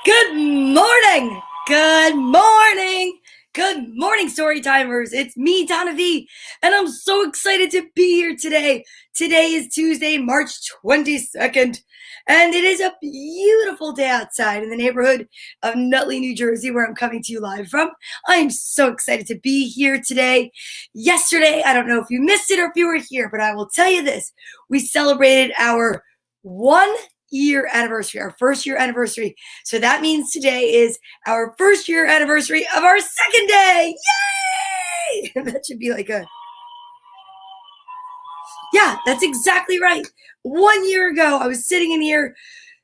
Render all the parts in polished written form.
Good morning. Good morning. Good morning, story timers. It's me, Donna Vee, and I'm so excited to be here today. Today is Tuesday, March 22nd, and it is a beautiful day outside in the neighborhood of Nutley, New Jersey, where I'm coming to you live from. I'm so excited to be here today. Yesterday, I don't know if you missed it or if you were here, but I will tell you this. We celebrated our 1-year anniversary, our first year anniversary. So that means today is our first year anniversary of our second day. Yay! That should be like yeah, that's exactly right. 1 year ago, I was sitting in here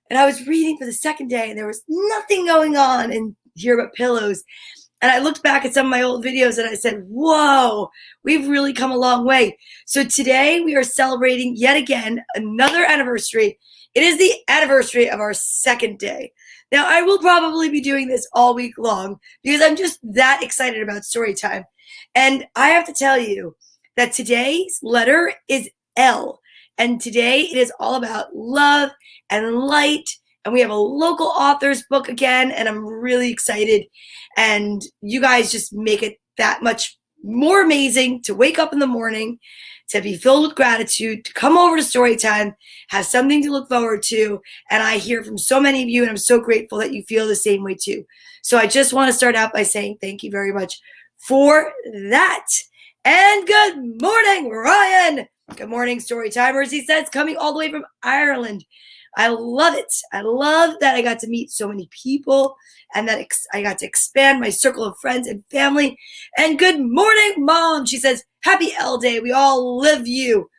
and I was reading for the second day and there was nothing going on in here but pillows. And I looked back at some of my old videos and I said, whoa, we've really come a long way. So today we are celebrating yet again another anniversary. It is the anniversary of our second day. Now, I will probably be doing this all week long because I'm just that excited about story time. And I have to tell you that today's letter is L. And today it is all about love and light. And we have a local author's book again, and I'm really excited. And you guys just make it that much more amazing to wake up in the morning, to be filled with gratitude, to come over to Storytime, have something to look forward to. And I hear from so many of you, and I'm so grateful that you feel the same way too. So I just want to start out by saying thank you very much for that. And good morning, Ryan. Good morning, Storytimers. He says, coming all the way from Ireland. I love it. I love that I got to meet so many people and that I got to expand my circle of friends and family. And good morning, Mom. She says, happy L Day. We all love you.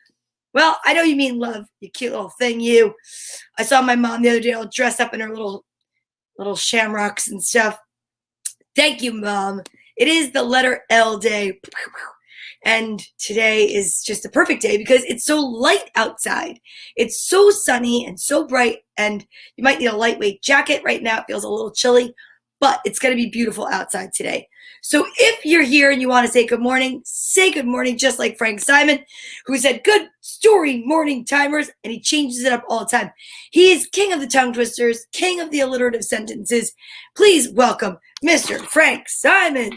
Well, I know you mean love, you cute little thing, you. I saw my mom the other day all dressed up in her little shamrocks and stuff. Thank you, Mom. It is the letter L Day. And today is just a perfect day because it's so light outside. It's so sunny and so bright, and you might need a lightweight jacket right now. It feels a little chilly, but it's going to be beautiful outside today. So if you're here and you want to say good morning, say good morning, just like Frank Simon, who said good story morning timers, and he changes it up all the time. He is king of the tongue twisters, king of the alliterative sentences. Please welcome Mr. Frank Simon.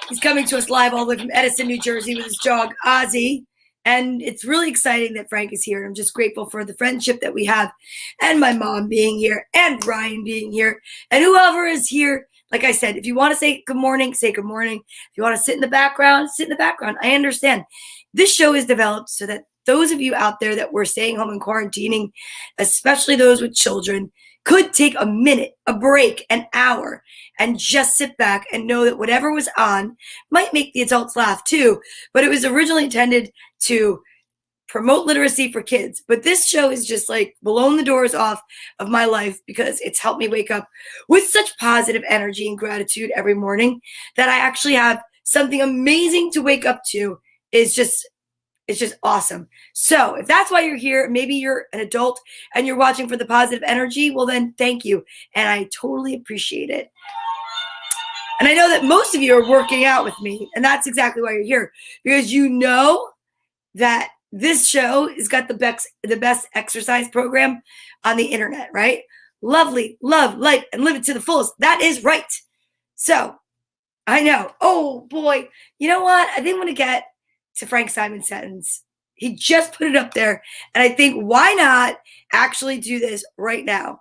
He's coming to us live all the way from Edison, New Jersey with his dog, Ozzy. And it's really exciting that Frank is here. I'm just grateful for the friendship that we have and my mom being here and Ryan being here and whoever is here. Like I said, if you want to say good morning, say good morning. If you want to sit in the background, sit in the background. I understand. This show is developed so that those of you out there that were staying home and quarantining, especially those with children, could take a minute, a break, an hour, and just sit back and know that whatever was on might make the adults laugh too, but it was originally intended to promote literacy for kids. But this show is just like blown the doors off of my life because it's helped me wake up with such positive energy and gratitude every morning that I actually have something amazing to wake up to. It's just awesome. So if that's why you're here, maybe you're an adult and you're watching for the positive energy, well then thank you. And I totally appreciate it. And I know that most of you are working out with me, and that's exactly why you're here, because you know that this show has got the best exercise program on the internet, right? Lovely, love, life, and live it to the fullest. That is right. So I know. Oh boy. You know what? I think I'm going to get to Frank Simon's sentence. He just put it up there. And I think, why not actually do this right now?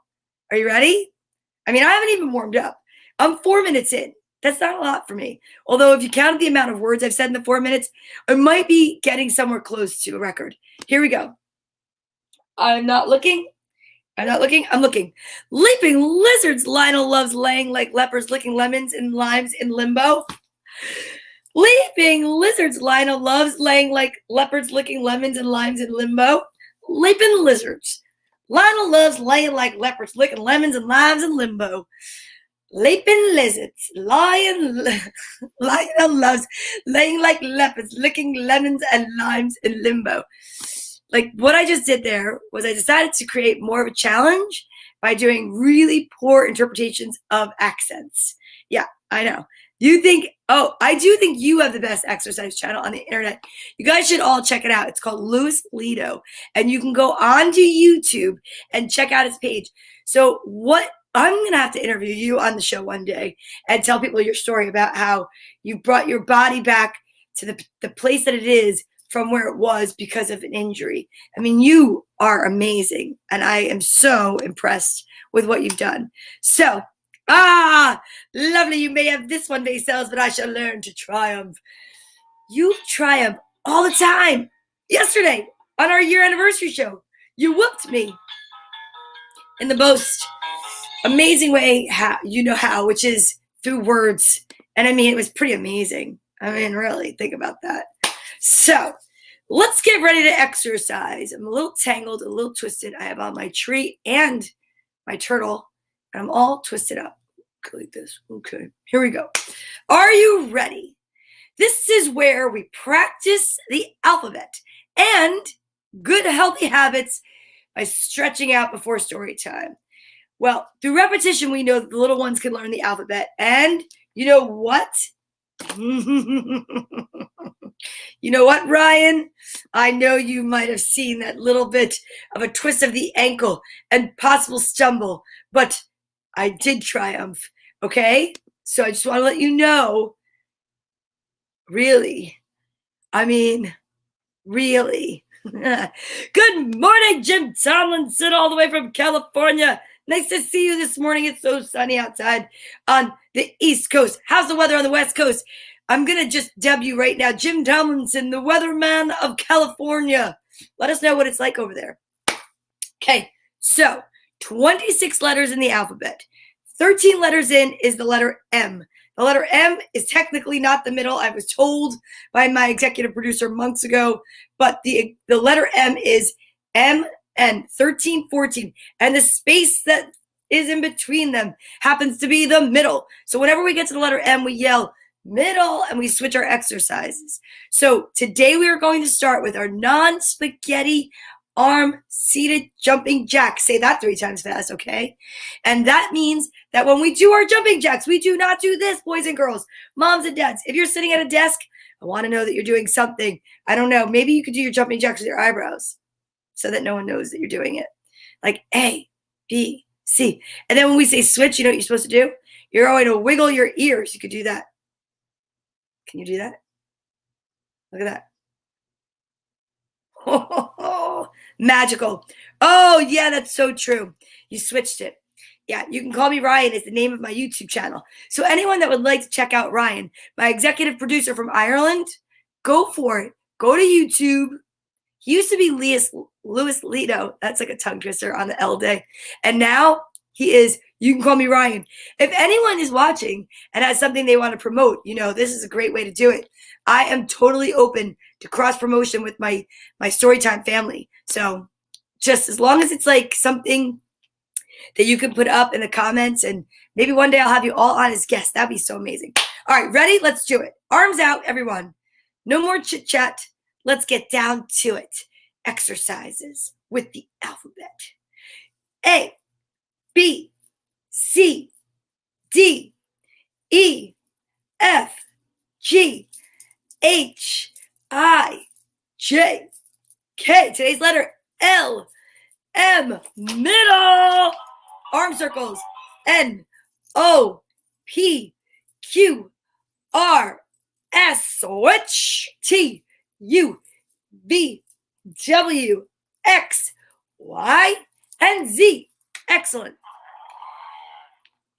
Are you ready? I mean, I haven't even warmed up. I'm 4 minutes in. That's not a lot for me. Although if you counted the amount of words I've said in the 4 minutes, I might be getting somewhere close to a record. Here we go. I'm not looking. I'm looking. Leaping lizards Lionel loves laying like leopards licking lemons and limes in limbo. Leaping lizards Lionel loves laying like leopards licking lemons and limes in limbo. Leaping lizards Lionel loves laying like leopards licking lemons and limes in limbo. Leaping lizards Lionel loves laying like leopards licking lemons and limes in limbo. Like what I just did there was I decided to create more of a challenge by doing really poor interpretations of accents. Yeah, I know. I do think you have the best exercise channel on the internet. You guys should all check it out. It's called Louis Lido. And you can go onto YouTube and check out his page. So I'm going to have to interview you on the show one day and tell people your story about how you brought your body back to the place that it is from where it was because of an injury. I mean, you are amazing. And I am so impressed with what you've done. So, lovely. You may have this one day cells, but I shall learn to triumph. You triumph all the time. Yesterday, on our year anniversary show, you whooped me in the most amazing way, which is through words. And I mean, it was pretty amazing. I mean, really, think about that. So let's get ready to exercise. I'm a little tangled, a little twisted. I have on my tree and my turtle, and I'm all twisted up like this. Okay, here we go. Are you ready? This is where we practice the alphabet and good healthy habits by stretching out before story time. Well, through repetition, we know that the little ones can learn the alphabet. And you know what? You know what, Ryan? I know you might have seen that little bit of a twist of the ankle and possible stumble, but I did triumph, okay? So I just want to let you know, really. Good morning, Jim Tomlinson, all the way from California. Nice to see you this morning. It's so sunny outside on the East Coast. How's the weather on the West Coast? I'm going to just dub you right now. Jim Tomlinson, the weatherman of California. Let us know what it's like over there. Okay, so 26 letters in the alphabet. 13 letters in is the letter M. The letter M is technically not the middle. I was told by my executive producer months ago, but the letter M is M and 13, 14. And the space that is in between them happens to be the middle. So whenever we get to the letter M, we yell middle and we switch our exercises. So today we are going to start with our non-spaghetti arm seated jumping jacks. Say that 3 times fast, okay? And that means that when we do our jumping jacks, we do not do this, boys and girls, moms and dads. If you're sitting at a desk, I want to know that you're doing something. I don't know. Maybe you could do your jumping jacks with your eyebrows so that no one knows that you're doing it. Like A, B, C. And then when we say switch, you know what you're supposed to do? You're going to wiggle your ears. You could do that. Can you do that? Look at that. Oh, magical. Oh, yeah, that's so true. You switched it. Yeah, you can call me Ryan is the name of my YouTube channel. So anyone that would like to check out Ryan, my executive producer from Ireland, go for it. Go to YouTube. He used to be Louis Lido. That's like a tongue twister on the L day. And now he is, you can call me Ryan. If anyone is watching and has something they want to promote, this is a great way to do it. I am totally open to cross promotion with my Storytime family. So just as long as it's like something that you can put up in the comments, and maybe one day I'll have you all on as guests. That'd be so amazing. All right, ready? Let's do it. Arms out, everyone. No more chit chat. Let's get down to it. Exercises with the alphabet. A, B, C, D, E, F, G, H, I, J, K. Today's letter L, M, middle. Arm circles. N, O, P, Q, R, S, switch. T, U, V, W, X, Y, and Z. Excellent.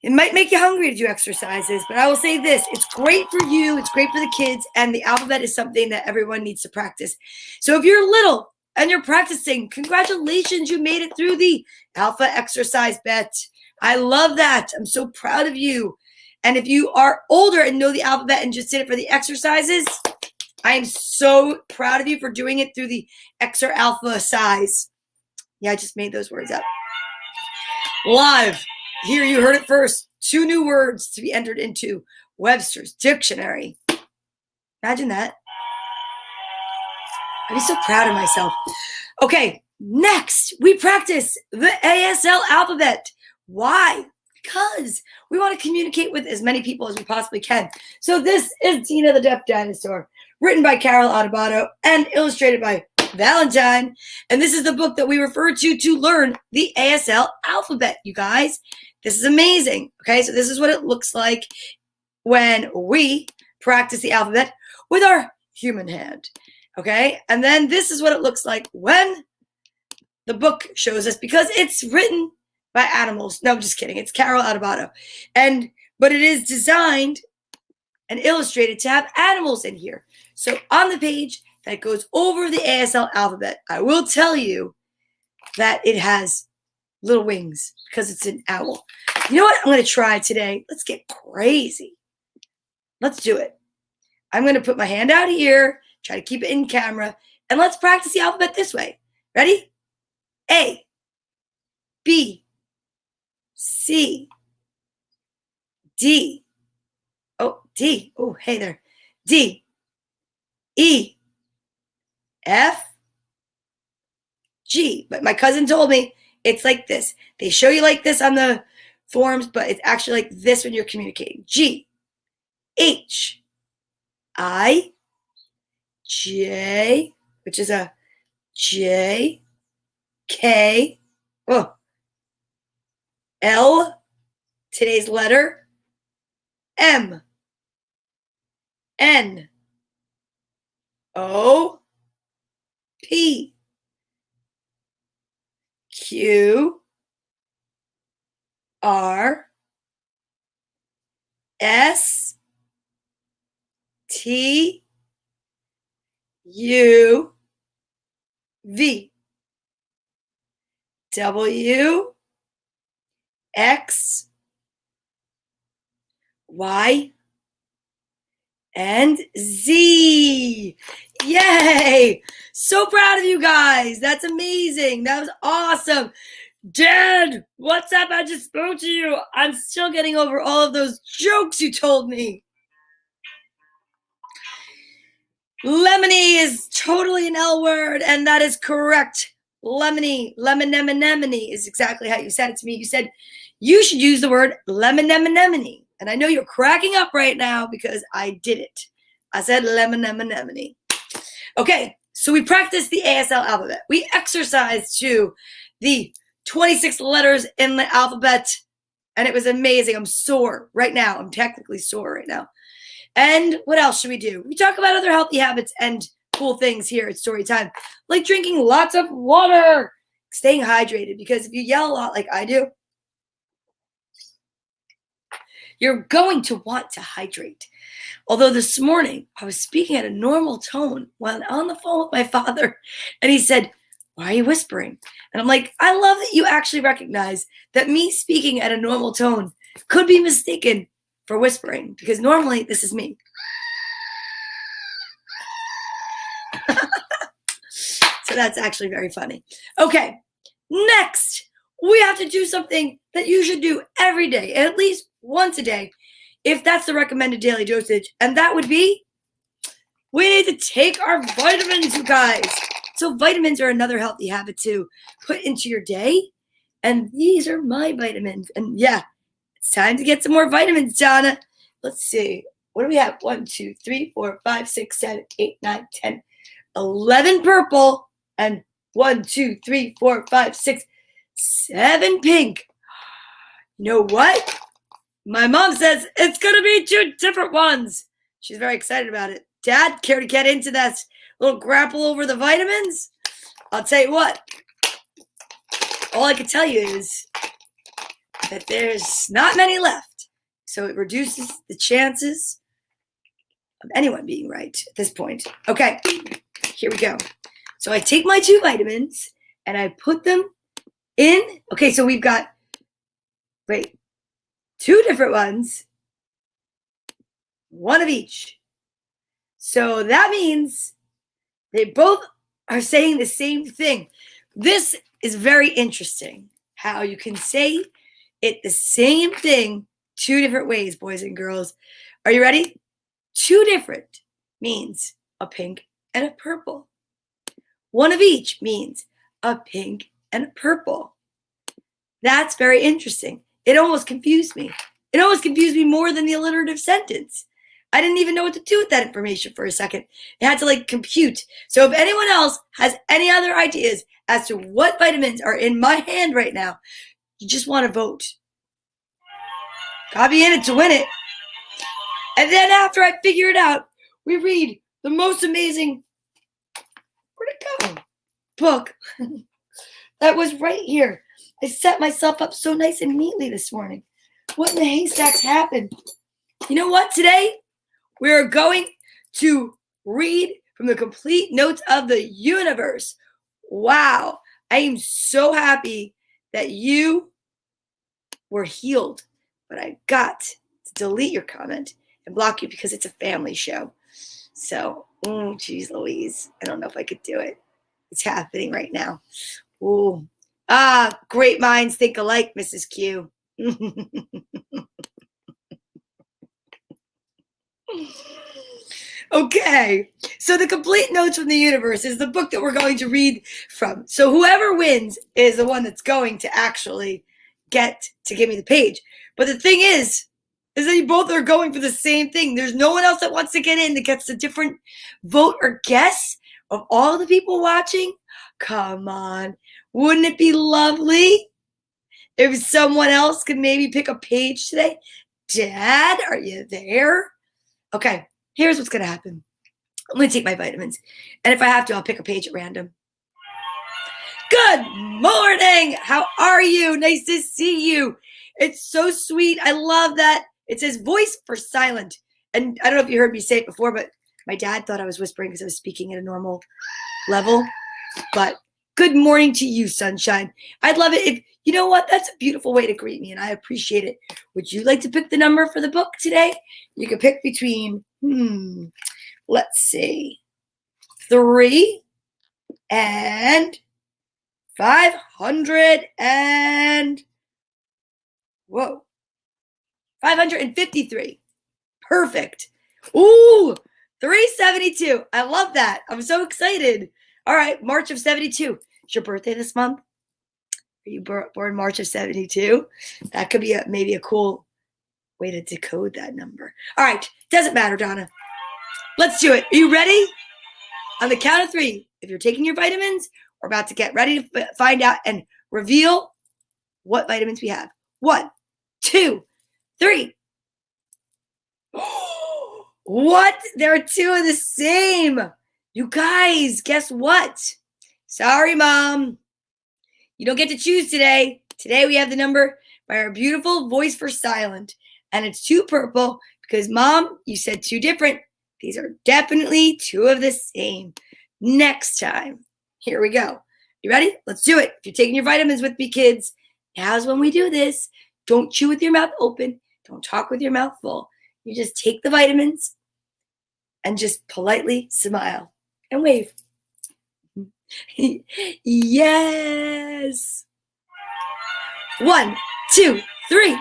It might make you hungry to do exercises, but I will say this. It's great for you. It's great for the kids. And the alphabet is something that everyone needs to practice. So if you're little and you're practicing, congratulations. You made it through the alpha exercise bet. I love that. I'm so proud of you. And if you are older and know the alphabet and just did it for the exercises, I am so proud of you for doing it through the extra alpha size. Yeah, I just made those words up. Live. Here you heard it first. 2 new words to be entered into Webster's Dictionary. Imagine that. I'd be so proud of myself. Okay, next we practice the ASL alphabet. Why? because we want to communicate with as many people as we possibly can. So this is Tina the Deaf Dinosaur, written by Asl Alphabet and illustrated by Valentine. And this is the book that we refer to learn the ASL alphabet, you guys. This is amazing. Okay, so this is what it looks like when we practice the alphabet with our human hand. Okay, and then this is what it looks like when the book shows us, because it's written by animals. No, I'm just kidding. It's Asl Alphabet. But it is designed and illustrated to have animals in here. So on the page that goes over the ASL alphabet, I will tell you that it has little wings because it's an owl. You know what I'm going to try today? Let's get crazy. Let's do it. I'm going to put my hand out here, try to keep it in camera, and let's practice the alphabet this way. Ready? A, B, C, D. Oh, D. Oh, hey there. D, E, F, G. But my cousin told me it's like this. They show you like this on the forms, but it's actually like this when you're communicating. G, H, I, J, which is a J, K, oh, L, today's letter, M, N, O, P, Q, R, S, T, U, V, W, X, Y, and Z. Yay! So proud of you guys. That's amazing. That was awesome. Dad, what's up? I just spoke to you. I'm still getting over all of those jokes you told me. Lemony is totally an L word, and that is correct. Lemony, lemon-nemon-nemony is exactly how you said it to me. You said you should use the word lemon-nemon-nemony. And I know you're cracking up right now because I did it. I said lemon-nemon-nemony. Okay, so we practiced the ASL alphabet. We exercised to the 26 letters in the alphabet, and it was amazing. I'm sore right now. I'm technically sore right now. And what else should we do? We talk about other healthy habits and cool things here at Story Time, like drinking lots of water, staying hydrated, because if you yell a lot like I do, you're going to want to hydrate. Although this morning I was speaking at a normal tone when on the phone with my father, and he said, "Why are you whispering?" And I'm like, I love that you actually recognize that me speaking at a normal tone could be mistaken for whispering, because normally this is me. So that's actually very funny. Okay, next, we have to do something that you should do every day, at least once a day, if that's the recommended daily dosage. And that would be, we need to take our vitamins, you guys. So vitamins are another healthy habit to put into your day. And these are my vitamins. And yeah, it's time to get some more vitamins, Donna. Let's see. What do we have? 1, 2, 3, 4, 5, 6, 7, 8, 9, 10, 11 purple. And 1, 2, 3, 4, 5, 6, 7 pink. You know what? My mom says it's going to be 2 different ones. She's very excited about it. Dad, care to get into that little grapple over the vitamins? I'll tell you what. All I can tell you is that there's not many left. So it reduces the chances of anyone being right at this point. Okay, here we go. So I take my 2 vitamins and I put them in. Okay, so we've got, 2 different ones, 1 of each. So that means they both are saying the same thing. This is very interesting, how you can say it the same thing 2 different ways, boys and girls. Are you ready? 2 different means a pink and a purple. 1 of each means a pink and a purple. That's very interesting. It almost confused me. It almost confused me more than the alliterative sentence. I didn't even know what to do with that information for a second. It had to compute. So if anyone else has any other ideas as to what vitamins are in my hand right now, you just want to vote. Gotta be in it to win it. And then after I figure it out, we read the most amazing, where'd it go? Book that was right here. I set myself up so nice and neatly this morning. What in the haystacks happened? You know what? Today, we're going to read from the complete notes of the universe. Wow. I am so happy that you were healed, but I got to delete your comment and block you because it's a family show. So, geez Louise, I don't know if I could do it. It's happening right now. Ooh. Great minds think alike, Mrs. Q. Okay, so the complete notes from the universe is the book that we're going to read from. So whoever wins is the one that's going to actually get to give me the page. But the thing is that you both are going for the same thing. There's no one else that wants to get in that gets a different vote or guess of all the people watching. Come on, wouldn't it be lovely if someone else could maybe pick a page today? Dad, are you there? Okay. Here's what's going to happen. I'm going to take my vitamins. And if I have to, I'll pick a page at random. Good morning. How are you? Nice to see you. It's so sweet. I love that. It says voice for silent. And I don't know if you heard me say it before, but my dad thought I was whispering because I was speaking at a normal level. But good morning to you, sunshine. I'd love it if, you know what? That's a beautiful way to greet me, and I appreciate it. Would you like to pick the number for the book today? You can pick between, let's see, 3 and 500 and, 553. Perfect. Ooh, 372. I love that. I'm so excited. All right, March of 72. It's your birthday this month? Are you born March of 72? That could be maybe a cool way to decode that number. All right, doesn't matter, Donna. Let's do it. Are you ready? On the count of 3, if you're taking your vitamins, we're about to get ready to find out and reveal what vitamins we have. 1, 2, 3. What? There are 2 of the same. You guys, guess what? Sorry, Mom. You don't get to choose today. Today we have the number by our beautiful voice for silent. And it's 2 purple because, Mom, you said 2 different. These are definitely 2 of the same. Next time. Here we go. You ready? Let's do it. If you're taking your vitamins with me, kids, now's when we do this. Don't chew with your mouth open. Don't talk with your mouth full. You just take the vitamins and just politely smile and wave. Yes. 1, 2, 3.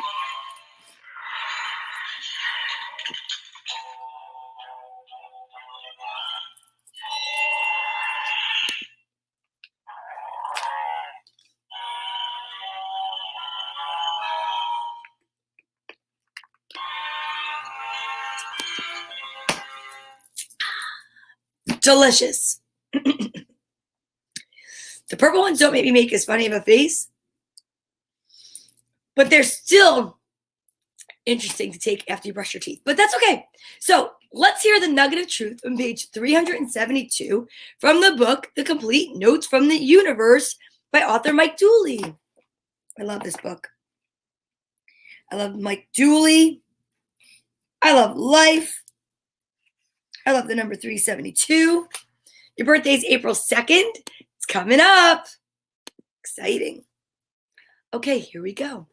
Delicious. The purple ones don't make me make as funny of a face, but they're still interesting to take after you brush your teeth. But that's okay. So let's hear the Nugget of Truth on page 372 from the book, The Complete Notes from the Universe by author Mike Dooley. I love this book. I love Mike Dooley. I love life. I love the number 372. Your birthday is April 2nd. It's coming up. Exciting. Okay, here we go.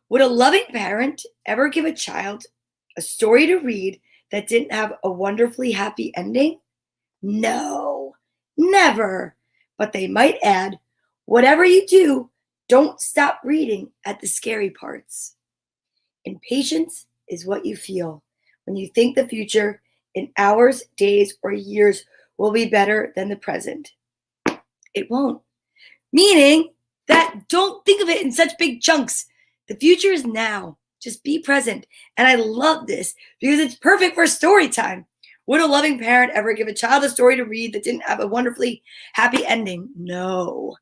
Would a loving parent ever give a child a story to read that didn't have a wonderfully happy ending? No, never. But they might add, whatever you do, don't stop reading at the scary parts. Impatience is what you feel when you think the future in hours, days, or years will be better than the present. It won't. Meaning that don't think of it in such big chunks. The future is now. Just be present. And I love this because it's perfect for story time. Would a loving parent ever give a child a story to read that didn't have a wonderfully happy ending? No,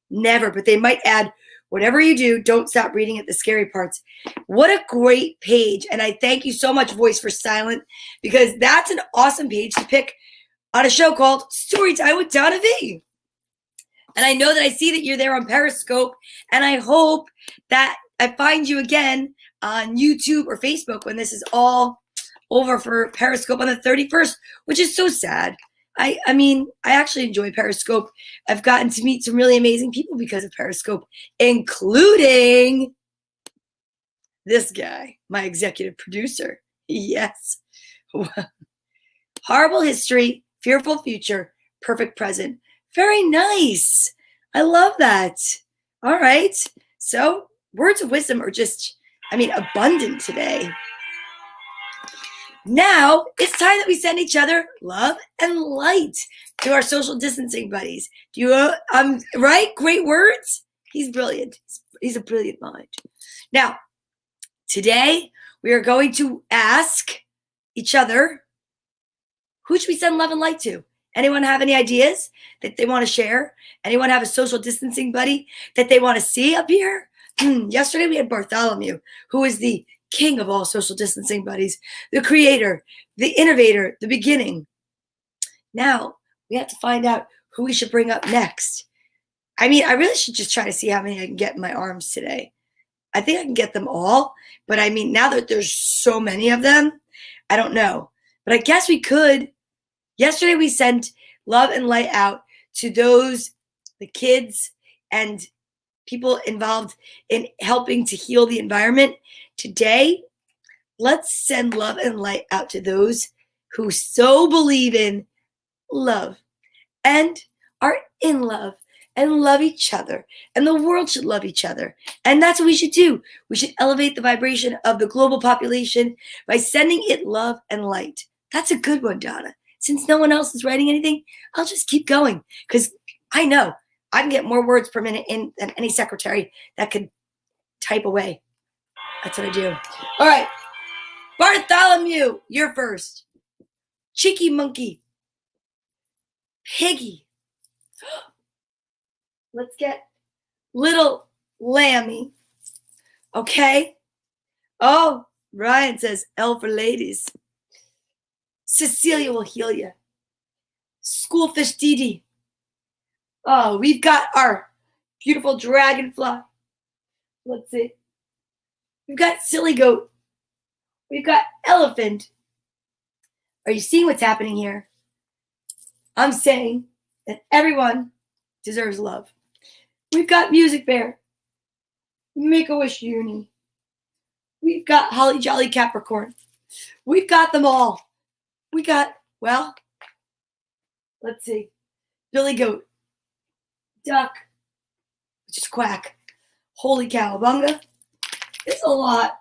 never. But they might add, whatever you do, don't stop reading at the scary parts. What a great page. And I thank you so much, Voice for Silent, because that's an awesome page to pick on a show called Storytime with Donna Vee. And I know that I see that you're there on Periscope, and I hope that I find you again on YouTube or Facebook when this is all over for Periscope on the 31st, which is so sad. I mean, I actually enjoy Periscope. I've gotten to meet some really amazing people because of Periscope, including this guy, my executive producer. Yes. Horrible history, fearful future, perfect present. Very nice. I love that. All right. So words of wisdom are just, abundant today. Now it's time that we send each other love and light to our social distancing buddies. Do you, right? Great words. He's brilliant. He's a brilliant mind. Now, today we are going to ask each other, who should we send love and light to? Anyone have any ideas that they want to share? Anyone have a social distancing buddy that they want to see up here? Yesterday we had Bartholomew, who is the king of all social distancing buddies, the creator, the innovator, the beginning. Now we have to find out who we should bring up next. I really should just try to see how many I can get in my arms today. I think I can get them all, but now that there's so many of them, I don't know. But I guess we could. Yesterday we sent love and light out to the kids and people involved in helping to heal the environment. Today, let's send love and light out to those who so believe in love and are in love and love each other. And the world should love each other. And that's what we should do. We should elevate the vibration of the global population by sending it love and light. That's a good one, Donna. Since no one else is writing anything, I'll just keep going because I know I can get more words per minute in than any secretary that could type away. That's what I do. All right. Bartholomew, you're first. Cheeky monkey. Piggy. Let's get little Lammy. Okay. Oh, Ryan says L for ladies. Cecilia will heal you. Schoolfish Dee Dee. Oh, we've got our beautiful dragonfly. Let's see. We've got silly goat. We've got elephant. Are you seeing what's happening here? I'm saying that everyone deserves love. We've got music bear. Make-A-Wish uni. We've got holly jolly Capricorn. We've got them all. We got, let's see. Billy goat. Duck. Which is quack. Holy cowabunga. It's a lot.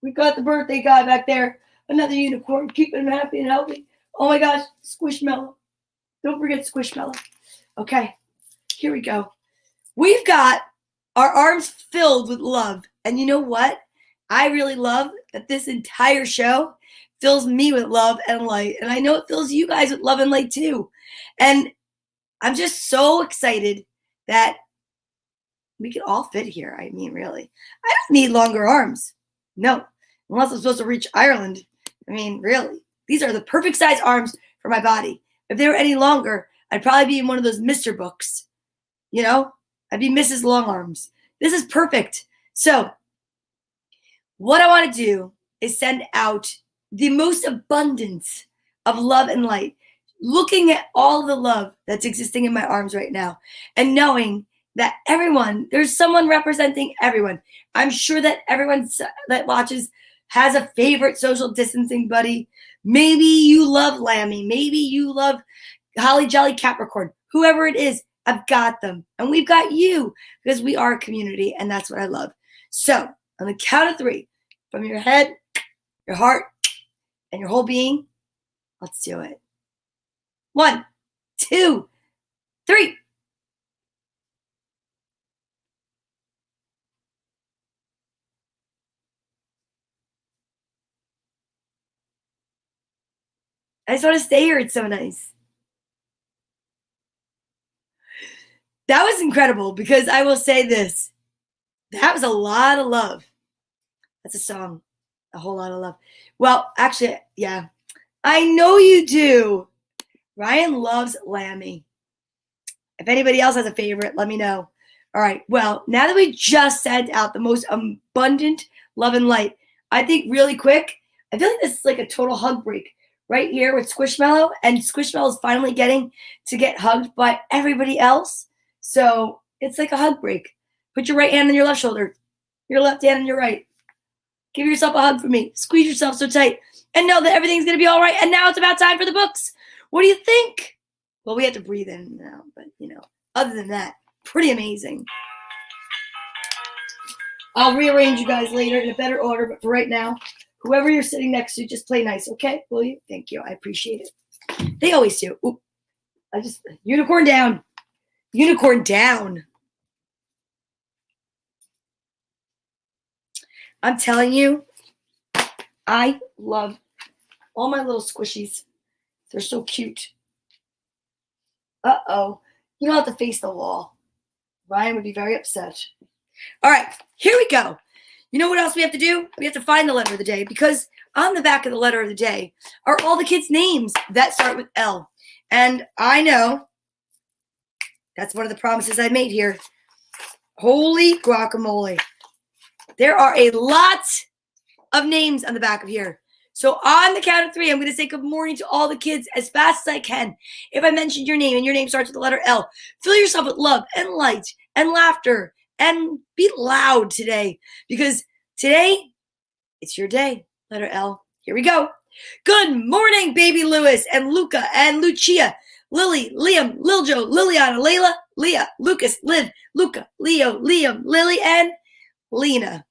We've got the birthday guy back there. Another unicorn. Keeping him happy and healthy. Oh my gosh. Squishmallow. Don't forget Squishmallow. Okay. Here we go. We've got our arms filled with love. And you know what? I really love that this entire show fills me with love and light. And I know it fills you guys with love and light too. And I'm just so excited that we can all fit here. Really. I don't need longer arms. No. Unless I'm supposed to reach Ireland. Really. These are the perfect size arms for my body. If they were any longer, I'd probably be in one of those Mr. books. I'd be Mrs. Long Arms. This is perfect. So what I want to do is send out the most abundance of love and light, looking at all the love that's existing in my arms right now and knowing that there's someone representing everyone. I'm sure that everyone that watches has a favorite social distancing buddy. Maybe you love Lammy. Maybe you love Holly Jolly Capricorn. Whoever it is, I've got them. And we've got you because we are a community, and that's what I love. So on the count of 3, from your head, your heart, and your whole being, let's do it. 1, 2, 3. I just want to stay here. It's so nice. That was incredible because I will say this. That was a lot of love. That's a song. A whole lot of love. Well, actually, yeah. I know you do. Ryan loves Lammy. If anybody else has a favorite, let me know. All right. Well, now that we just sent out the most abundant love and light, I think really quick, I feel like this is like a total hug break right here with Squishmallow. And Squishmallow is finally getting to get hugged by everybody else. So it's like a hug break. Put your right hand on your left shoulder, your left hand on your right. Give yourself a hug for me. Squeeze yourself so tight. And know that everything's going to be all right. And now it's about time for the books. What do you think? Well, we have to breathe in now. But, other than that, pretty amazing. I'll rearrange you guys later in a better order. But for right now, whoever you're sitting next to, just play nice, okay? Will you? Thank you. I appreciate it. They always do. Ooh, unicorn down. Unicorn down. I'm telling you, I love all my little squishies. They're so cute. Uh-oh. You don't have to face the wall. Ryan would be very upset. All right, here we go. You know what else we have to do? We have to find the letter of the day because on the back of the letter of the day are all the kids' names that start with L. And I know that's one of the promises I made here. Holy guacamole. There are a lot of names on the back of here. So on the count of 3, I'm going to say good morning to all the kids as fast as I can. If I mentioned your name and your name starts with the letter L, fill yourself with love and light and laughter and be loud today because today it's your day. Letter L. Here we go. Good morning, baby Lewis and Luca and Lucia, Lily, Liam, Liljo, Liliana, Layla, Leah, Lucas, Liv, Luca, Leo, Liam, Lily, and Lena.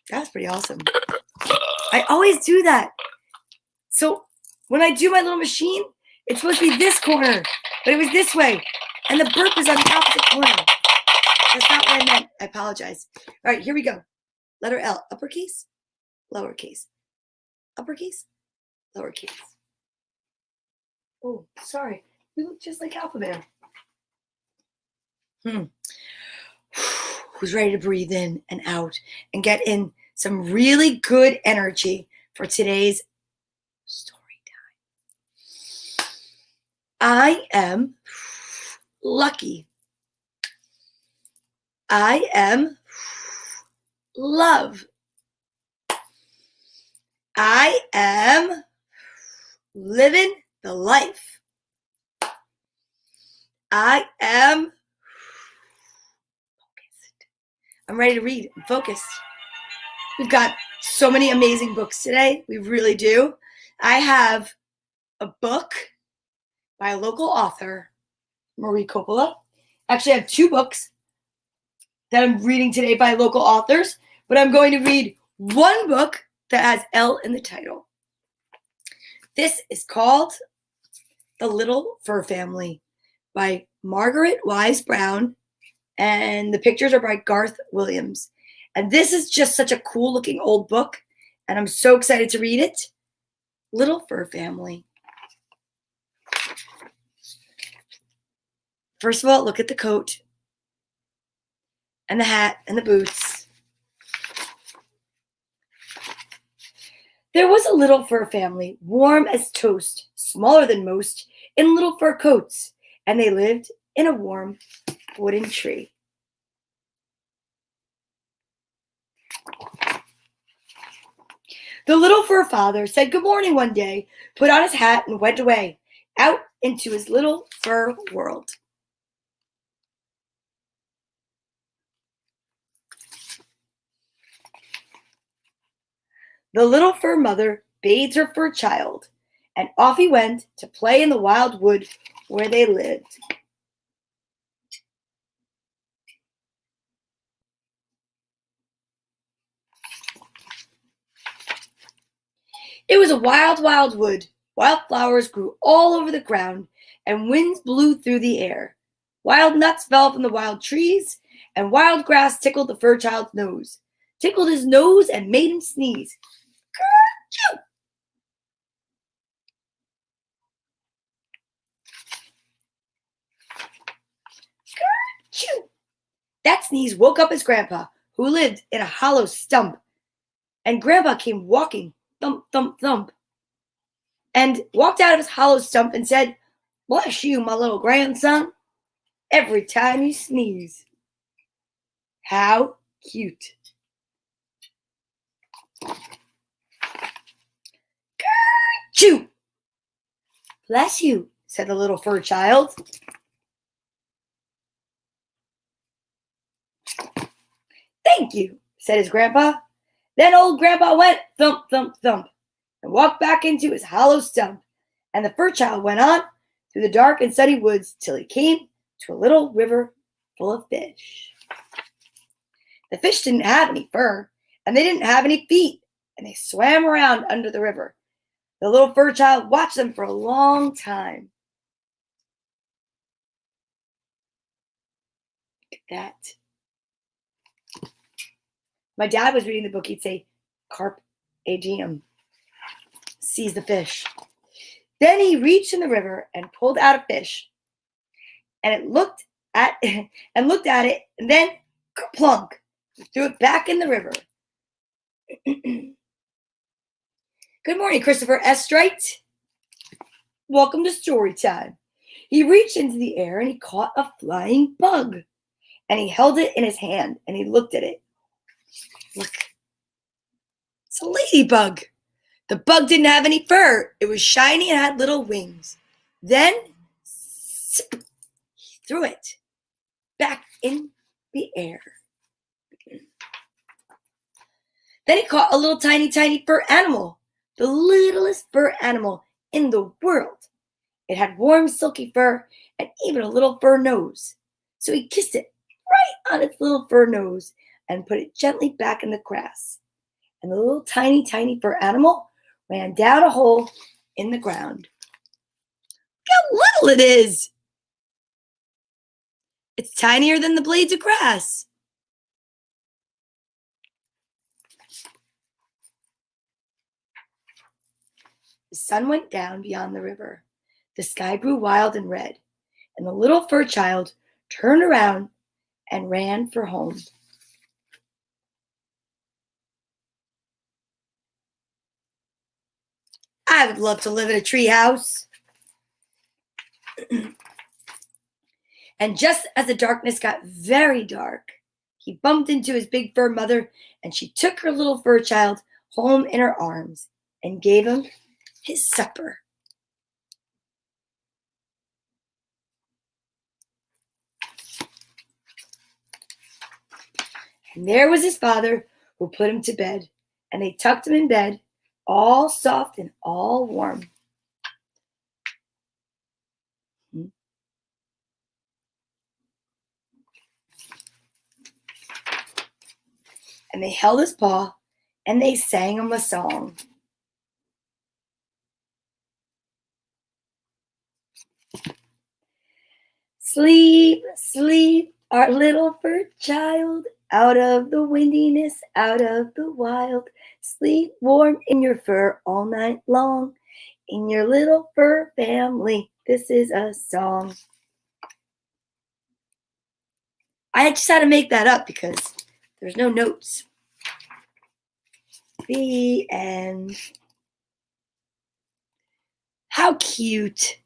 That's pretty awesome. I always do that. So when I do my little machine, it's supposed to be this corner, but it was this way. And the burp is on the opposite corner. That's not what I meant. I apologize. All right, here we go. Letter L, uppercase, lowercase, uppercase, lowercase. Oh, sorry. You look just like Alphabet. Who's ready to breathe in and out and get in some really good energy for today's story time? I am lucky. I am love. I am living the life. I am focused. I'm ready to read. I'm focused. We've got so many amazing books today. We really do. I have a book by a local author, Marie Coppola. Actually, I have 2 books that I'm reading today by local authors, but I'm going to read one book that has L in the title. This is called The Little Fur Family by Margaret Wise Brown, and the pictures are by Garth Williams. And this is just such a cool looking old book, and I'm so excited to read it. Little Fur Family. First of all, look at the coat and the hat and the boots. There was a little fur family, warm as toast, smaller than most, in little fur coats, and they lived in a warm wooden tree. The little fur father said good morning one day, put on his hat, and went away, out into his little fur world. The little fur mother bathed her fur child, and off he went to play in the wild wood where they lived. It was a wild, wild wood. Wild flowers grew all over the ground, and winds blew through the air. Wild nuts fell from the wild trees, and wild grass tickled the fur child's nose. Tickled his nose and made him sneeze. Kerchoo! That sneeze woke up his grandpa, who lived in a hollow stump. And Grandpa came walking, thump, thump, thump, and walked out of his hollow stump and said, "Bless you, my little grandson, every time you sneeze." How cute. Chew! "Bless you," said the little fur child. "Thank you," said his grandpa. Then old Grandpa went thump, thump, thump, and walked back into his hollow stump. And the fur child went on through the dark and sunny woods till he came to a little river full of fish. The fish didn't have any fur, and they didn't have any feet, and they swam around under the river. The little fur child watched them for a long time. Look at that. My dad was reading the book. He'd say, "Carp diem," seize the fish. Then he reached in the river and pulled out a fish, and it looked at it, and then plunk, he threw it back in the river. "Good morning, Christopher S. Strite. Welcome to story time." He reached into the air and he caught a flying bug, and he held it in his hand and he looked at it. Look, it's a ladybug. The bug didn't have any fur. It was shiny and had little wings. Then zip, he threw it back in the air. Then he caught a little tiny, tiny fur animal, the littlest fur animal in the world. It had warm, silky fur and even a little fur nose. So he kissed it right on its little fur nose and put it gently back in the grass. And the little tiny, tiny fur animal ran down a hole in the ground. Look how little it is. It's tinier than the blades of grass. The sun went down beyond the river. The sky grew wild and red, and the little fur child turned around and ran for home. I would love to live in a tree house. And just as the darkness got very dark, he bumped into his big fur mother, and she took her little fur child home in her arms and gave him his supper. And there was his father, who put him to bed, and they tucked him in bed, all soft and all warm. And they held his paw, and they sang him a song. Sleep, sleep, our little fur child, out of the windiness, out of the wild. Sleep warm in your fur all night long. In your little fur family, this is a song. I just had to make that up because there's no notes. The end. How cute.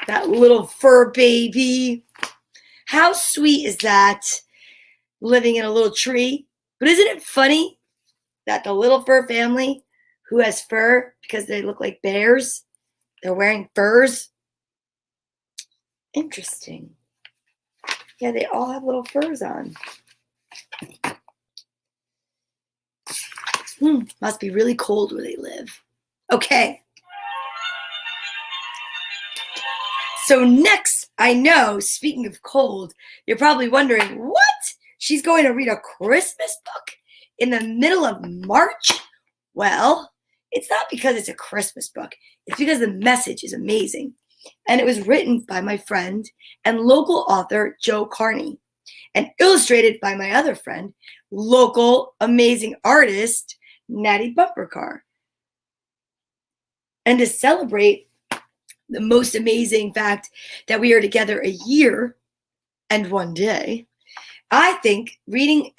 That little fur baby. How sweet is that? Living in a little tree. But isn't it funny that the little fur family who has fur because they look like bears, they're wearing furs? Interesting. Yeah, they all have little furs on. Must be really cold where they live. Okay. So next, I know, speaking of cold, you're probably wondering, what? She's going to read a Christmas book in the middle of March? Well, it's not because it's a Christmas book. It's because the message is amazing. And it was written by my friend and local author, Joe Carney, and illustrated by my other friend, local amazing artist, Natty Bumpercar. And to celebrate the most amazing fact that we are together a year and one day, I think reading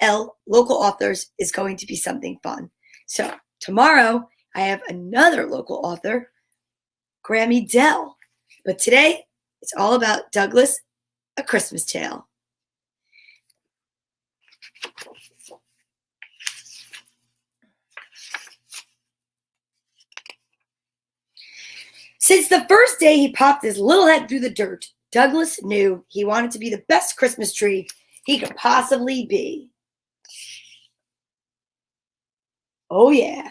local authors is going to be something fun. So tomorrow I have another local author, Grammy Dell. But today it's all about Douglas, A Christmas Tale. Since the first day he popped his little head through the dirt, Douglas knew he wanted to be the best Christmas tree he could possibly be. Oh, yeah.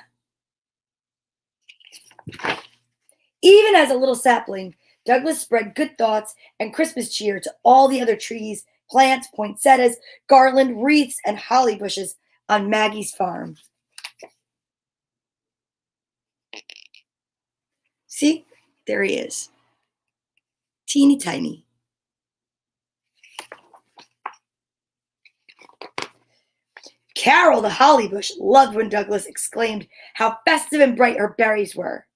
Even as a little sapling, Douglas spread good thoughts and Christmas cheer to all the other trees, plants, poinsettias, garland, wreaths, and holly bushes on Maggie's farm. See, there he is. Teeny tiny. Carol the holly bush loved when Douglas exclaimed how festive and bright her berries were.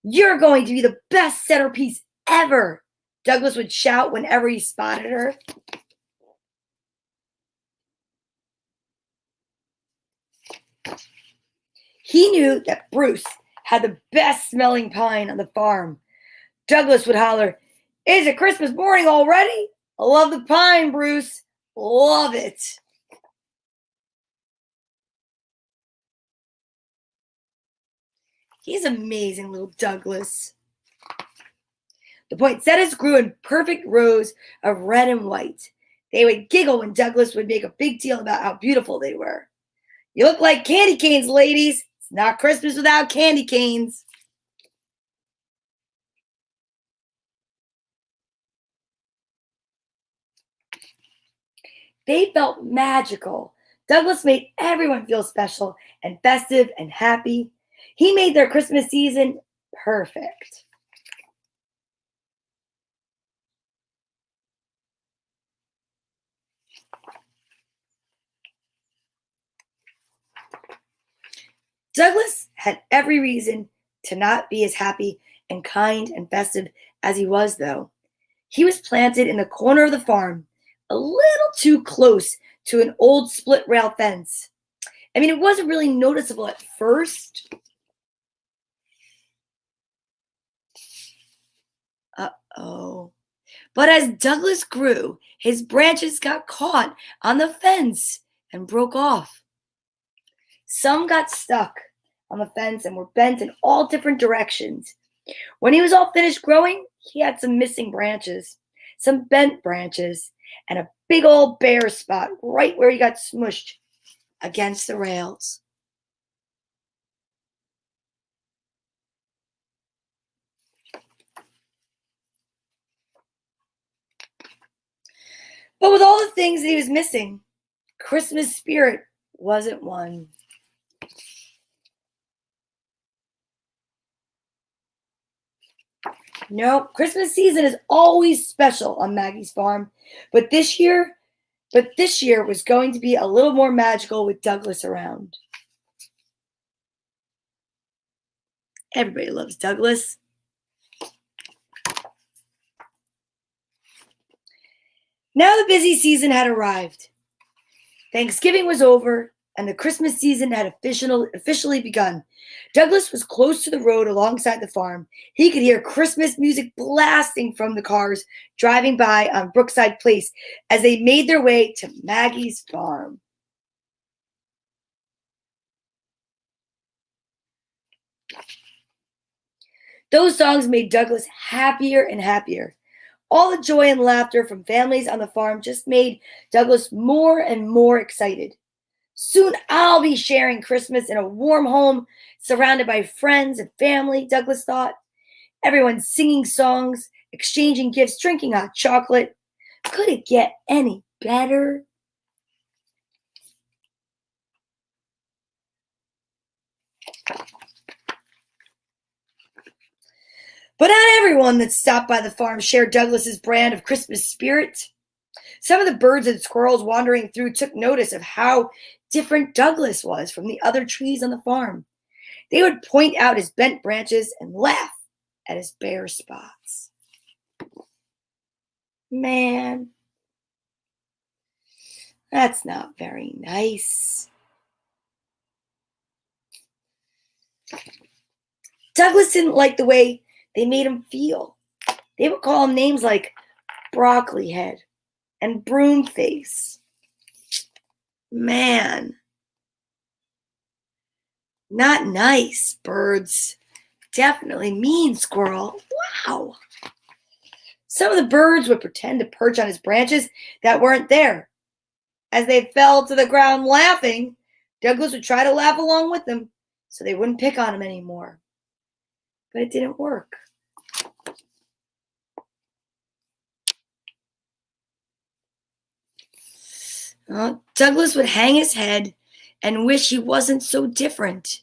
"You're going to be the best centerpiece ever," Douglas would shout whenever he spotted her. He knew that Bruce had the best smelling pine on the farm. Douglas would holler, "Is it Christmas morning already? I love the pine, Bruce. Love it." He's amazing, little Douglas. The poinsettias grew in perfect rows of red and white. They would giggle when Douglas would make a big deal about how beautiful they were. "You look like candy canes, ladies. It's not Christmas without candy canes." They felt magical. Douglas made everyone feel special and festive and happy. He made their Christmas season perfect. Douglas had every reason to not be as happy and kind and festive as he was, though. He was planted in the corner of the farm, a little too close to an old split rail fence. I mean, it wasn't really noticeable at first. Uh-oh. But as Douglas grew, his branches got caught on the fence and broke off. Some got stuck on the fence and were bent in all different directions. When he was all finished growing, he had some missing branches, some bent branches, and a big old bare spot right where he got smushed against the rails. But with all the things that he was missing, Christmas spirit wasn't one. No, Christmas season is always special on Maggie's farm, but this year was going to be a little more magical with Douglas around. Everybody loves Douglas. Now the busy season had arrived. Thanksgiving was over, and the Christmas season had officially begun. Douglas was close to the road alongside the farm. He could hear Christmas music blasting from the cars driving by on Brookside Place as they made their way to Maggie's farm. Those songs made Douglas happier and happier. All the joy and laughter from families on the farm just made Douglas more and more excited. Soon I'll be sharing Christmas in a warm home, surrounded by friends and family, Douglas thought. Everyone singing songs, exchanging gifts, drinking hot chocolate. Could it get any better? But not everyone that stopped by the farm shared Douglas's brand of Christmas spirit. Some of the birds and squirrels wandering through took notice of how different Douglas was from the other trees on the farm. They would point out his bent branches and laugh at his bare spots. Man. That's not very nice. Douglas didn't like the way they made him feel. They would call him names like broccoli head and broom face. Man, not nice, birds. Definitely mean, squirrel. Wow. Some of the birds would pretend to perch on his branches that weren't there. As they fell to the ground laughing, Douglas would try to laugh along with them so they wouldn't pick on him anymore. But it didn't work. Douglas would hang his head and wish he wasn't so different.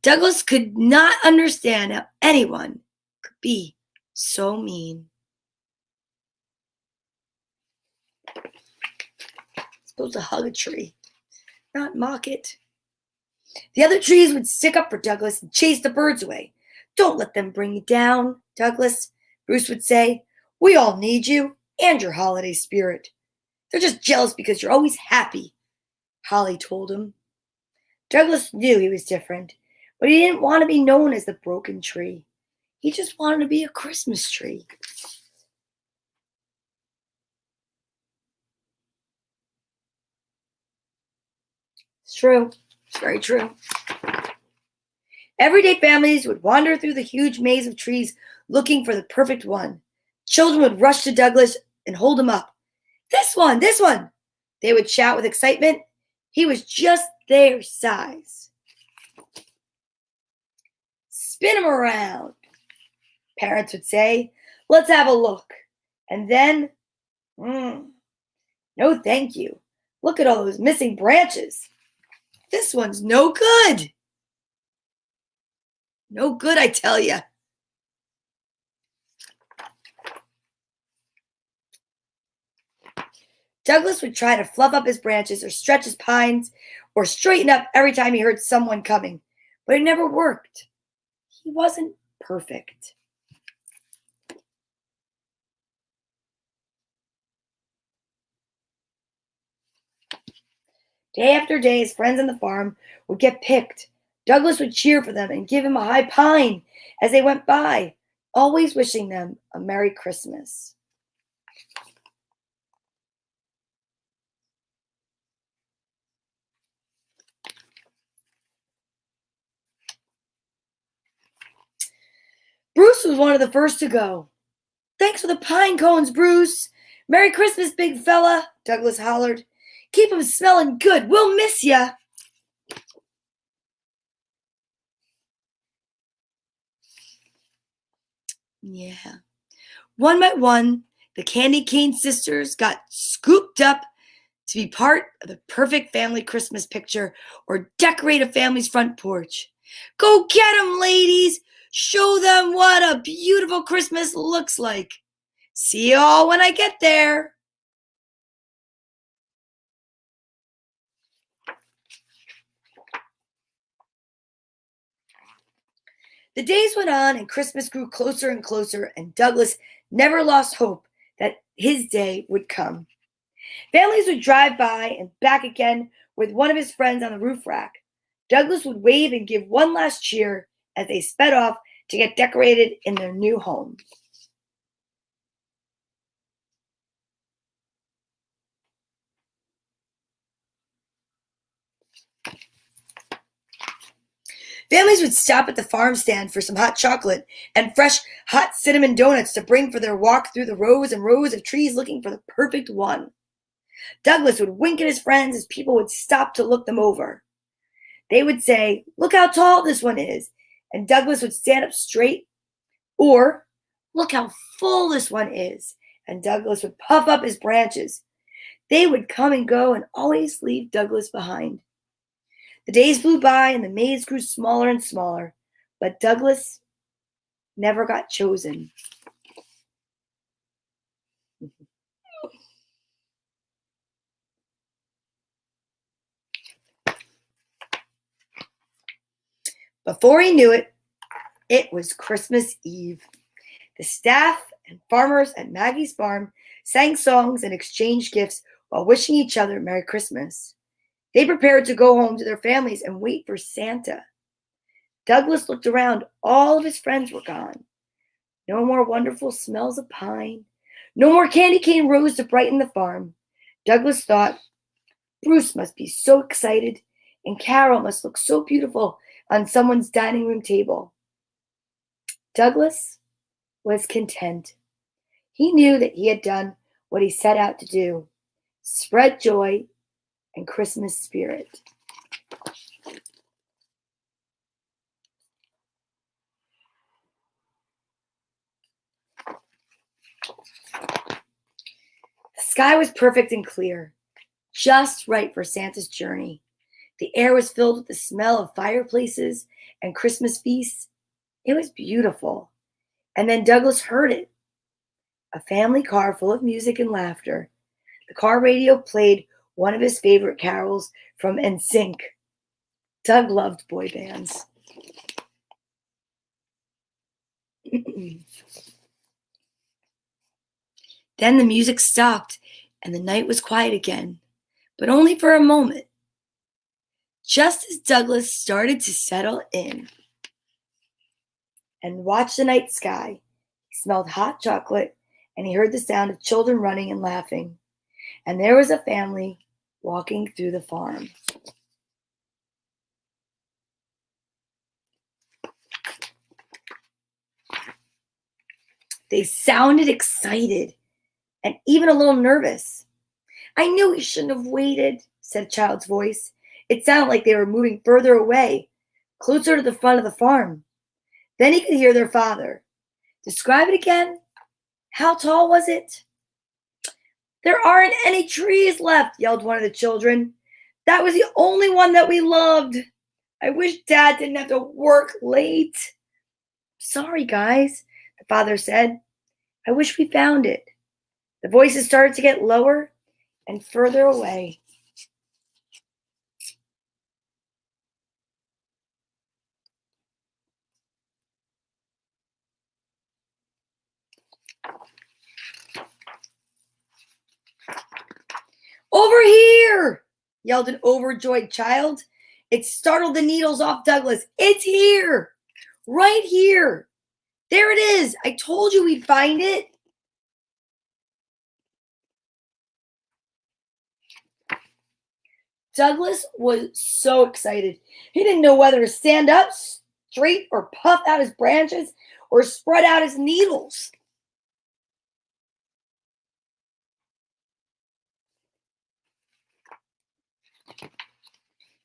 Douglas could not understand how anyone could be so mean. Supposed to hug a tree, not mock it. The other trees would stick up for Douglas and chase the birds away. Don't let them bring you down, Douglas, Bruce would say. We all need you and your holiday spirit. They're just jealous because you're always happy, Holly told him. Douglas knew he was different, but he didn't want to be known as the broken tree. He just wanted to be a Christmas tree. It's true. It's very true. Everyday families would wander through the huge maze of trees looking for the perfect one. Children would rush to Douglas and hold him up. This one, this one, they would shout with excitement. He was just their size. Spin him around, parents would say. Let's have a look. And then, no thank you. Look at all those missing branches. This one's no good. No good, I tell you. Douglas would try to fluff up his branches or stretch his pines or straighten up every time he heard someone coming, but it never worked. He wasn't perfect. Day after day, his friends on the farm would get picked. Douglas would cheer for them and give him a high pine as they went by, always wishing them a Merry Christmas. Bruce was one of the first to go. Thanks for the pine cones, Bruce. Merry Christmas, big fella, Douglas hollered. Keep 'em smelling good. We'll miss ya. Yeah. One by one, the Candy Cane sisters got scooped up to be part of the perfect family Christmas picture or decorate a family's front porch. Go get 'em, ladies. Show them what a beautiful Christmas looks like. See you all when I get there. The days went on and Christmas grew closer and closer, and Douglas never lost hope that his day would come. Families would drive by and back again with one of his friends on the roof rack. Douglas would wave and give one last cheer as they sped off to get decorated in their new home. Families would stop at the farm stand for some hot chocolate and fresh hot cinnamon donuts to bring for their walk through the rows and rows of trees looking for the perfect one. Douglas would wink at his friends as people would stop to look them over. They would say, "Look how tall this one is," and Douglas would stand up straight. Or, "Look how full this one is," and Douglas would puff up his branches. They would come and go and always leave Douglas behind. The days flew by and the maze grew smaller and smaller, but Douglas never got chosen. Before he knew it, it was Christmas Eve. The staff and farmers at Maggie's farm sang songs and exchanged gifts while wishing each other Merry Christmas. They prepared to go home to their families and wait for Santa. Douglas looked around. All of his friends were gone. No more wonderful smells of pine. No more candy cane rows to brighten the farm. Douglas thought, Bruce must be so excited, and Carol must look so beautiful on someone's dining room table. Douglas was content. He knew that he had done what he set out to do, spread joy and Christmas spirit. The sky was perfect and clear, just right for Santa's journey. The air was filled with the smell of fireplaces and Christmas feasts. It was beautiful. And then Douglas heard it. A family car full of music and laughter. The car radio played one of his favorite carols from NSYNC. Doug loved boy bands. Then the music stopped and the night was quiet again, but only for a moment. Just as Douglas started to settle in and watch the night sky, he smelled hot chocolate and he heard the sound of children running and laughing. And there was a family walking through the farm. They sounded excited and even a little nervous. I knew we shouldn't have waited, said a child's voice. It sounded like they were moving further away, closer to the front of the farm. Then he could hear their father. Describe it again. How tall was it? There aren't any trees left, yelled one of the children. That was the only one that we loved. I wish Dad didn't have to work late. Sorry, guys, the father said. I wish we found it. The voices started to get lower and further away. Over here, yelled an overjoyed child. It startled the needles off Douglas. It's here, right here. There it is. I told you we'd find it. Douglas was so excited. He didn't know whether to stand up straight or puff out his branches or spread out his needles.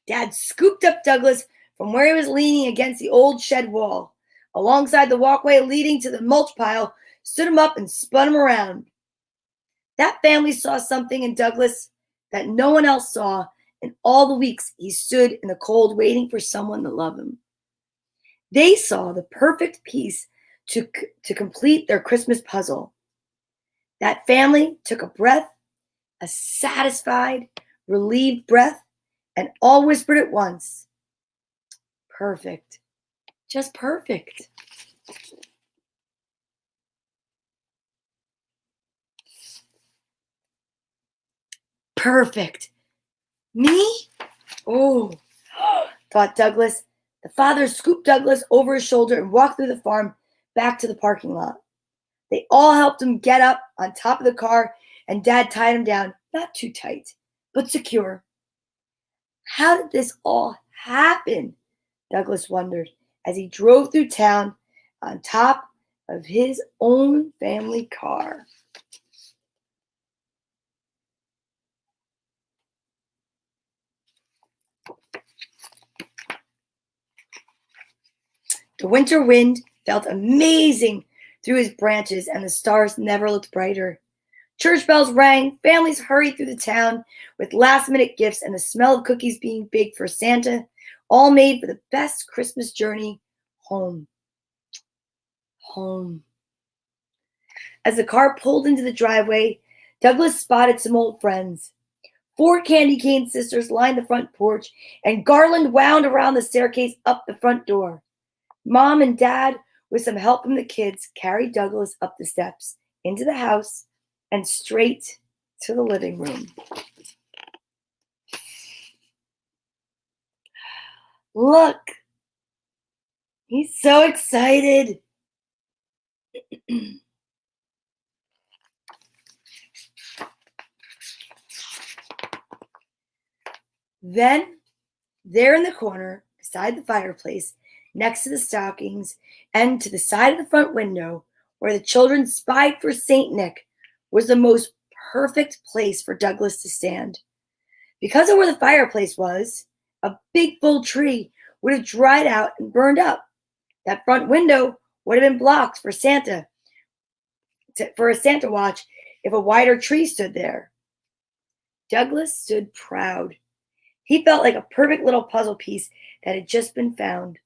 Dad scooped up Douglas from where he was leaning against the old shed wall. Alongside the walkway leading to the mulch pile, stood him up and spun him around. That family saw something in Douglas that no one else saw in all the weeks he stood in the cold waiting for someone to love him. They saw the perfect piece to complete their Christmas puzzle. That family took a breath, a satisfied, relieved breath, and all whispered at once, perfect, just perfect. Perfect. Me? Oh, thought Douglas. The father scooped Douglas over his shoulder and walked through the farm back to the parking lot. They all helped him get up on top of the car, and Dad tied him down, not too tight, but secure. How did this all happen? Douglas wondered as he drove through town on top of his own family car. The winter wind felt amazing through his branches, and the stars never looked brighter. Church bells rang, families hurried through the town with last-minute gifts and the smell of cookies being baked for Santa, all made for the best Christmas journey home. Home. As the car pulled into the driveway, Douglas spotted some old friends. 4 candy cane sisters lined the front porch, and garland wound around the staircase up the front door. Mom and Dad, with some help from the kids, carried Douglas up the steps, into the house, and straight to the living room. Look, he's so excited. Then, there in the corner, beside the fireplace, next to the stockings, and to the side of the front window, where the children spied for St. Nick, was the most perfect place for Douglas to stand. Because of where the fireplace was, a big full tree would have dried out and burned up. That front window would have been blocked for a Santa watch if a wider tree stood there. Douglas stood proud. He felt like a perfect little puzzle piece that had just been found.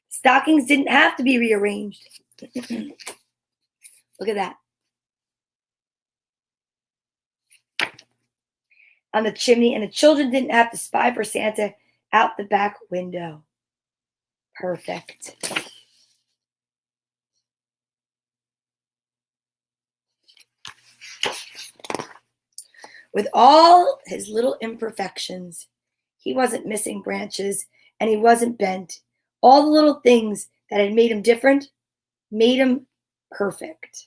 Stockings didn't have to be rearranged. Look at that. On the chimney, and the children didn't have to spy for Santa out the back window. Perfect. With all his little imperfections, he wasn't missing branches and he wasn't bent. All the little things that had made him different made him perfect.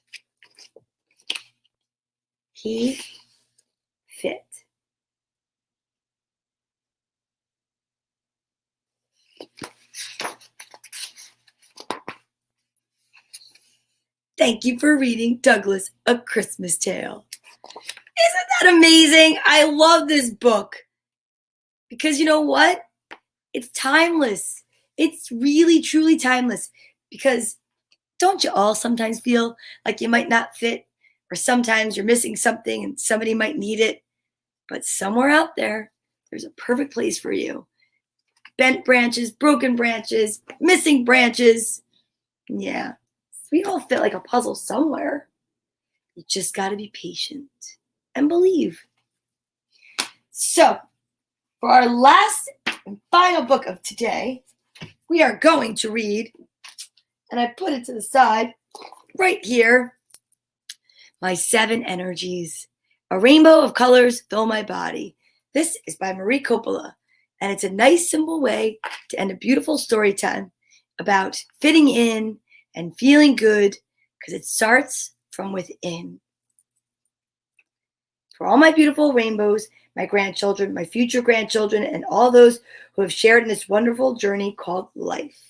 He fit. Thank you for reading Douglas, A Christmas Tale. Isn't that amazing? I love this book. Because you know what? It's timeless. It's really, truly timeless. Because don't you all sometimes feel like you might not fit? Or sometimes you're missing something and somebody might need it? But somewhere out there, there's a perfect place for you. Bent branches, broken branches, missing branches. Yeah. We all fit like a puzzle somewhere. You just got to be patient and believe. So, for our last and final book of today, we are going to read, and I put it to the side right here, My 7 Energies. A rainbow of colors fill my body. This is by Marie Coppola, and it's a nice, simple way to end a beautiful story time about fitting in and feeling good, because it starts from within. For all my beautiful rainbows, my grandchildren, my future grandchildren, and all those who have shared in this wonderful journey called life.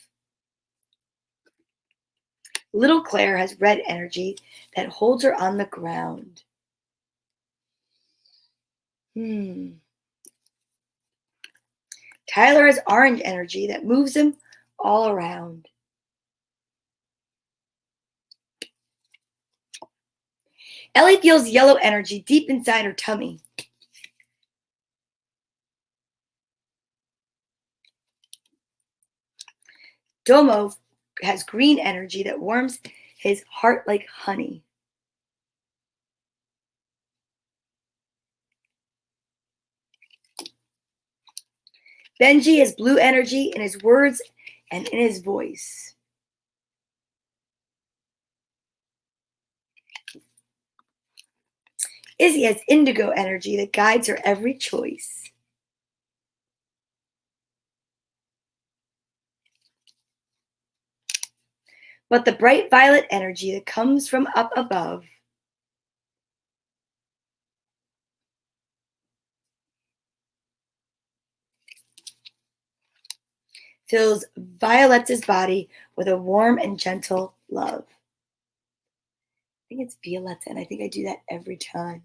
Little Claire has red energy that holds her on the ground. Tyler has orange energy that moves him all around. Ellie feels yellow energy deep inside her tummy. Domo has green energy that warms his heart like honey. Benji has blue energy in his words and in his voice. Izzy has indigo energy that guides her every choice. But the bright violet energy that comes from up above fills Violetta's body with a warm and gentle love. I think it's Violetta, and I think I do that every time.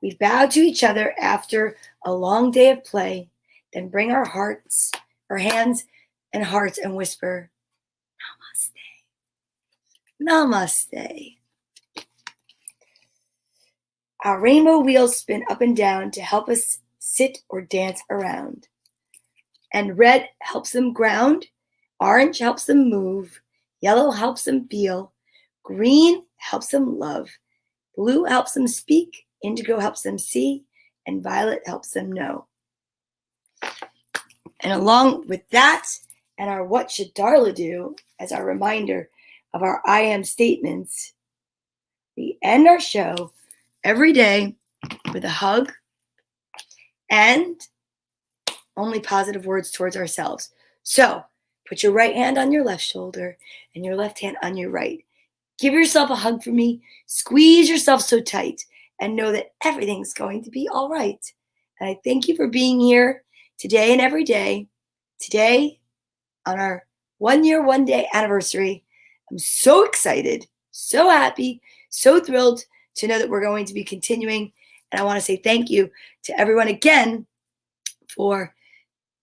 We bow to each other after a long day of play, then bring our hands and hearts and whisper, Namaste. Namaste. Our rainbow wheels spin up and down to help us sit or dance around. And red helps them ground, orange helps them move, yellow helps them feel, green helps them love, blue helps them speak, indigo helps them see, and violet helps them know. And along with that, and our what should Darla do as our reminder of our I am statements, we end our show every day with a hug and only positive words towards ourselves. So put your right hand on your left shoulder and your left hand on your right. Give yourself a hug from me. Squeeze yourself so tight and know that everything's going to be all right. And I thank you for being here today and every day. Today, on our 1 year, 1 day anniversary, I'm so excited, so happy, so thrilled to know that we're going to be continuing. And I want to say thank you to everyone again for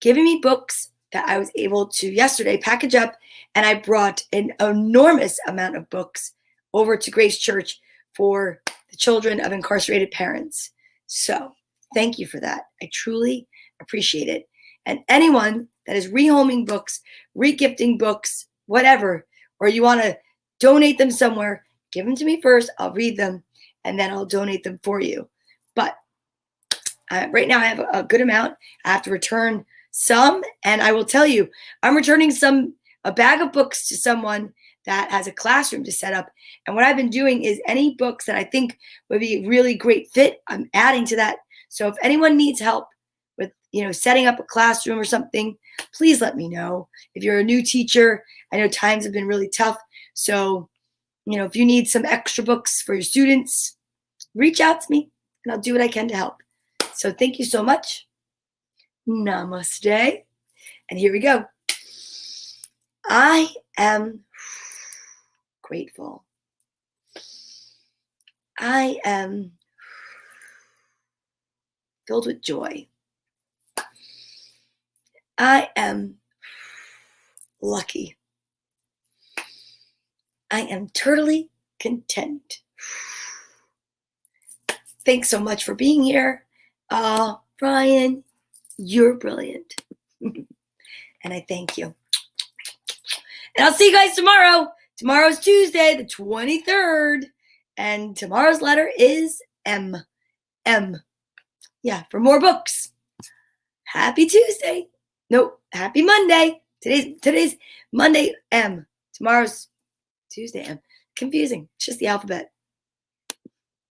giving me books that I was able to yesterday package up. And I brought an enormous amount of books over to Grace Church for the children of incarcerated parents. So thank you for that. I truly appreciate it. And anyone that is rehoming books, regifting books, whatever, or you want to donate them somewhere, give them to me first. I'll read them and then I'll donate them for you. But right now I have a good amount. I have to return some, and I will tell you, I'm returning a bag of books to someone that has a classroom to set up. And what I've been doing is any books that I think would be a really great fit, I'm adding to that. So if anyone needs help with, setting up a classroom or something, please let me know. If you're a new teacher, I know times have been really tough. So, if you need some extra books for your students, reach out to me and I'll do what I can to help. So thank you so much. Namaste. And here we go. I am grateful. I am filled with joy. I am lucky. I am totally content. Thanks so much for being here. Brian, you're brilliant. And I thank you. And I'll see you guys tomorrow. Tomorrow's Tuesday, the 23rd. And tomorrow's letter is M. M. Yeah, for more books. Happy Tuesday. No, happy Monday. Today's Monday, M. Tomorrow's Tuesday, M. Confusing. It's just the alphabet.